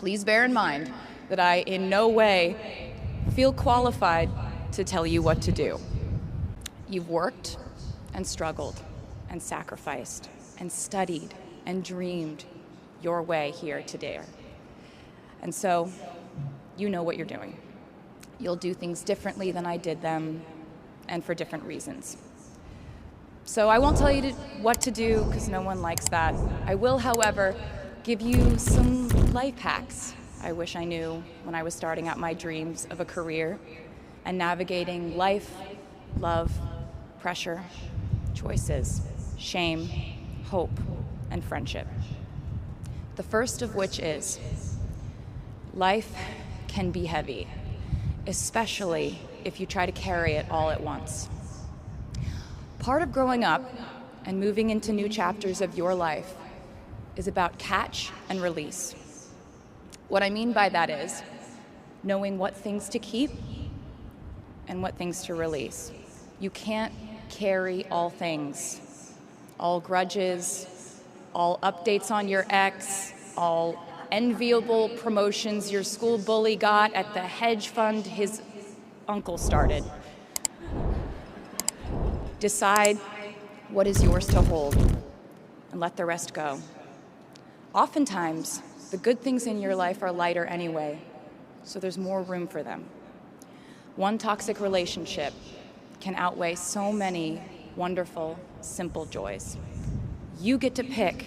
Please bear in mind that I in no way feel qualified to tell you what to do. You've worked and struggled and sacrificed and studied and dreamed your way here today. And so you know what you're doing. You'll do things differently than I did them and for different reasons. So I won't tell you what to do because no one likes that. I will, however, give you some life hacks I wish I knew when I was starting out my dreams of a career and navigating life, love, pressure, choices, shame, hope, and friendship. The first of which is, life can be heavy, especially if you try to carry it all at once. Part of growing up and moving into new chapters of your life is about catch and release. What I mean by that is knowing what things to keep and what things to release. You can't carry all things, all grudges, all updates on your ex, all enviable promotions your school bully got at the hedge fund his uncle started. Decide what is yours to hold and let the rest go. Oftentimes, the good things in your life are lighter anyway, so there's more room for them. One toxic relationship can outweigh so many wonderful, simple joys. You get to pick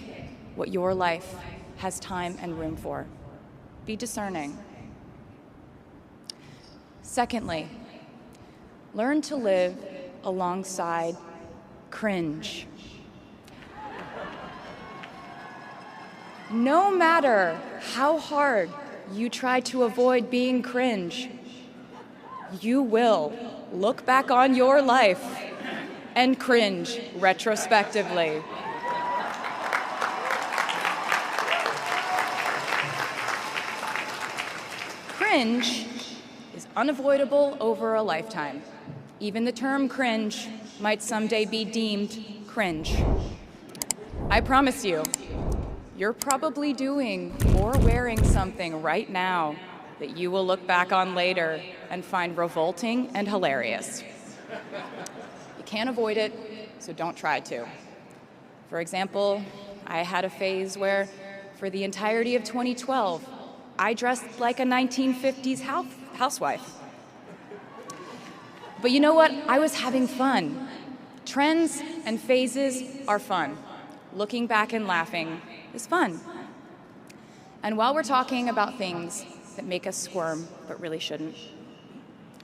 what your life has time and room for. Be discerning. Secondly, learn to live alongside cringe. No matter how hard you try to avoid being cringe, you will look back on your life and cringe retrospectively. Cringe is unavoidable over a lifetime. Even the term cringe might someday be deemed cringe. I promise you, you're probably doing or wearing something right now that you will look back on later and find revolting and hilarious. You can't avoid it, so don't try to. For example, I had a phase where, for the entirety of 2012, I dressed like a 1950s housewife. But you know what? I was having fun. Trends and phases are fun. Looking back and laughing is fun. And while we're talking about things that make us squirm but really shouldn't,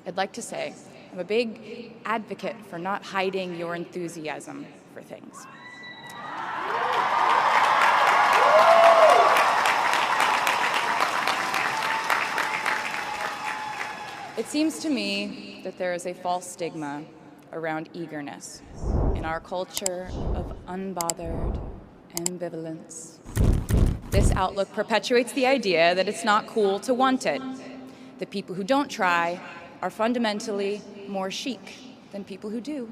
I'd like to say I'm a big advocate for not hiding your enthusiasm for things. It seems to me that there is a false stigma around eagerness in our culture of unbothered ambivalence. This outlook perpetuates the idea that it's not cool to want it, that people who don't try are fundamentally more chic than people who do.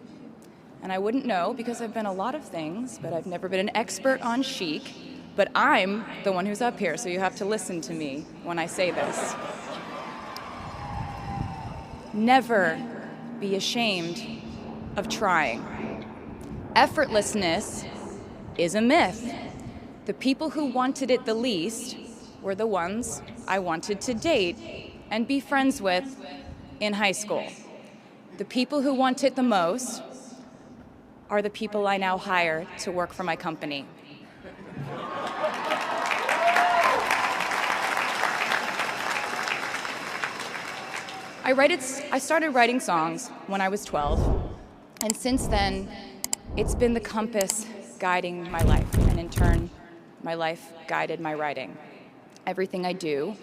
And I wouldn't know because I've been a lot of things, but I've never been an expert on chic, but I'm the one who's up here, so you have to listen to me when I say this. Never be ashamed of trying. Effortlessness is a myth. The people who wanted it the least were the ones I wanted to date and be friends with in high school. The people who want it the most are the people I now hire to work for my company. I started writing songs when I was 12, and since then, it's been the compass guiding my life, and in turn, my life guided my writing. Everything I do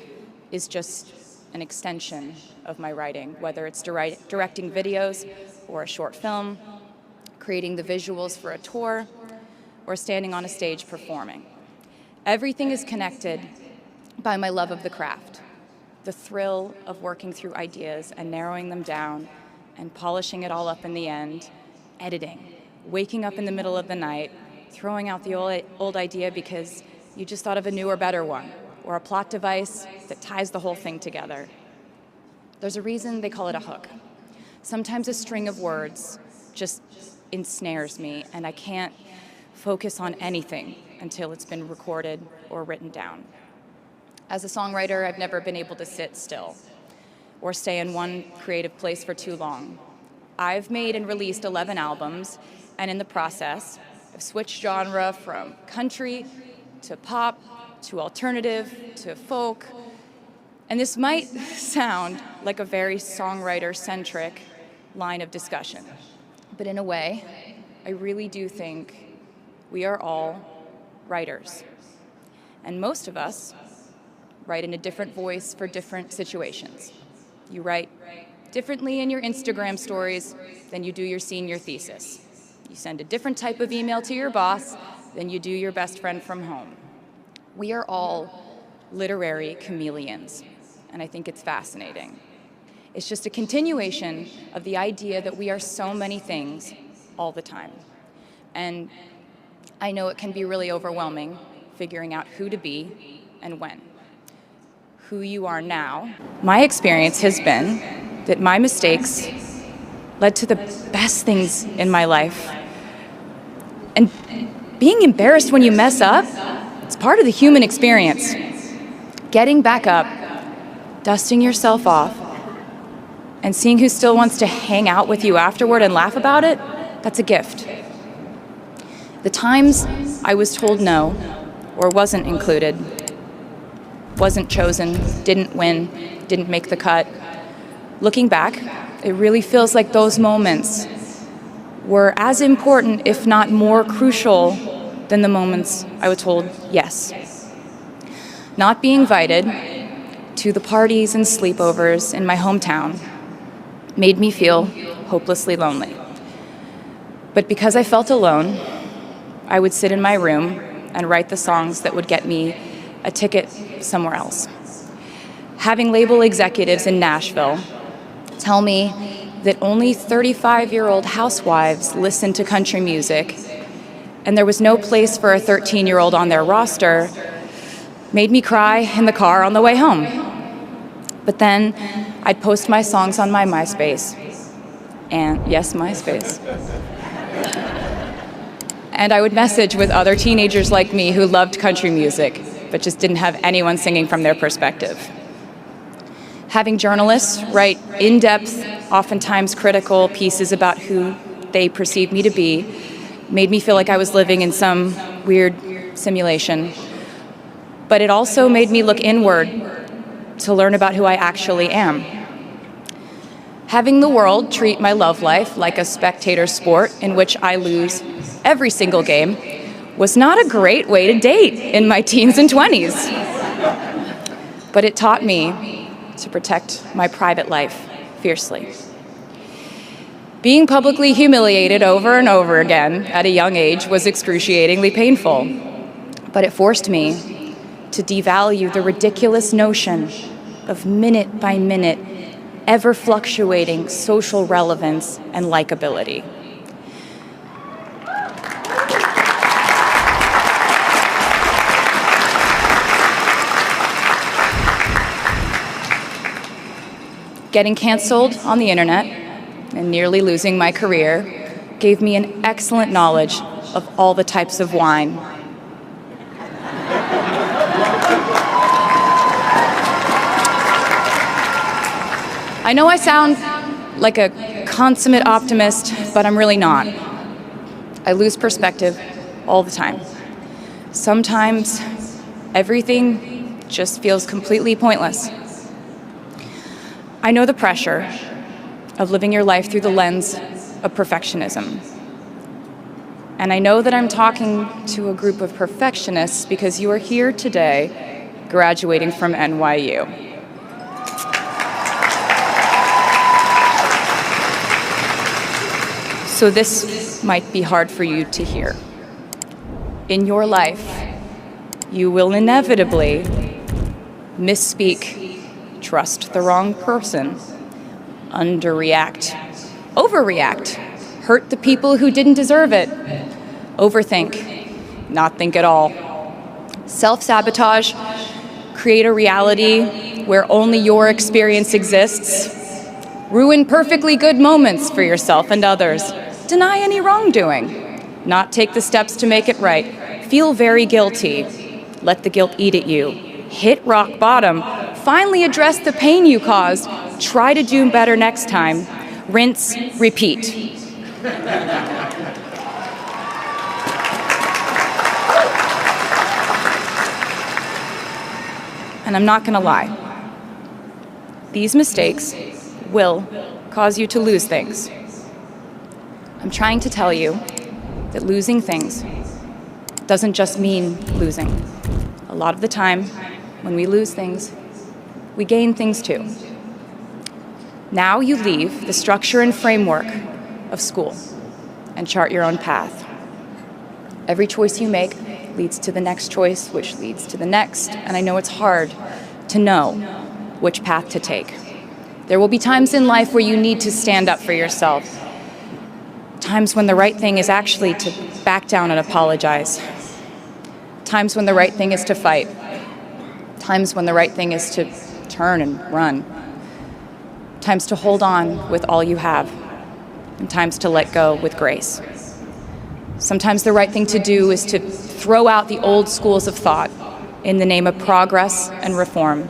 is just an extension of my writing, whether it's directing videos or a short film, creating the visuals for a tour, or standing on a stage performing. Everything is connected by my love of the craft, the thrill of working through ideas and narrowing them down and polishing it all up in the end, editing, waking up in the middle of the night, throwing out the old idea because you just thought of a newer, better one, or a plot device that ties the whole thing together. There's a reason they call it a hook. Sometimes a string of words just ensnares me, and I can't focus on anything until it's been recorded or written down. As a songwriter, I've never been able to sit still or stay in one creative place for too long. I've made and released 11 albums, and in the process, I've switched genre from country to pop to alternative to folk. And this might sound like a very songwriter-centric line of discussion, but in a way, I really do think we are all writers. And most of us write in a different voice for different situations. You write differently in your Instagram stories than you do your senior thesis. You send a different type of email to your boss than you do your best friend from home. We are all literary chameleons, and I think it's fascinating. It's just a continuation of the idea that we are so many things all the time. And I know it can be really overwhelming figuring out who to be and when. Who you are now. My experience has been that my mistakes led to the best things in my life. And being embarrassed when you mess up, it's part of the human experience. Getting back up, dusting yourself off, and seeing who still wants to hang out with you afterward and laugh about it, that's a gift. The times I was told no, or wasn't included, wasn't chosen, didn't win, didn't make the cut. Looking back, it really feels like those moments were as important, if not more crucial, than the moments I was told yes. Not being invited to the parties and sleepovers in my hometown made me feel hopelessly lonely. But because I felt alone, I would sit in my room and write the songs that would get me a ticket somewhere else. Having label executives in Nashville tell me that only 35-year-old housewives listen to country music, and there was no place for a 13-year-old on their roster, made me cry in the car on the way home. But then I'd post my songs on my MySpace, and yes, MySpace. And I would message with other teenagers like me who loved country music, but just didn't have anyone singing from their perspective. Having journalists write in-depth, oftentimes critical pieces about who they perceived me to be made me feel like I was living in some weird simulation. But it also made me look inward to learn about who I actually am. Having the world treat my love life like a spectator sport in which I lose every single game was not a great way to date in my teens and 20s. But it taught me to protect my private life fiercely. Being publicly humiliated over and over again at a young age was excruciatingly painful, but it forced me to devalue the ridiculous notion of minute-by-minute, ever-fluctuating social relevance and likability. Getting canceled on the internet and nearly losing my career gave me an excellent knowledge of all the types of wine. I know I sound like a consummate optimist, but I'm really not. I lose perspective all the time. Sometimes everything just feels completely pointless. I know the pressure of living your life through the lens of perfectionism. And I know that I'm talking to a group of perfectionists because you are here today graduating from NYU. So this might be hard for you to hear. In your life, you will inevitably misspeak, trust the wrong person, underreact, overreact, hurt the people who didn't deserve it, overthink, not think at all, self-sabotage, create a reality where only your experience exists, ruin perfectly good moments for yourself and others, deny any wrongdoing, not take the steps to make it right, feel very guilty, let the guilt eat at you, hit rock bottom, finally address the pain you caused, try to do better next time, rinse, repeat. And I'm not gonna lie. These mistakes will cause you to lose things. I'm trying to tell you that losing things doesn't just mean losing. A lot of the time, when we lose things, we gain things too. Now you leave the structure and framework of school and chart your own path. Every choice you make leads to the next choice, which leads to the next, and I know it's hard to know which path to take. There will be times in life where you need to stand up for yourself, times when the right thing is actually to back down and apologize, times when the right thing is to fight, times when the right thing is to turn and run, times to hold on with all you have, and times to let go with grace. Sometimes the right thing to do is to throw out the old schools of thought in the name of progress and reform.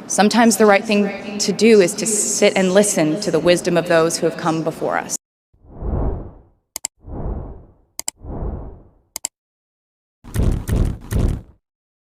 Sometimes the right thing to do is to sit and listen to the wisdom of those who have come before us.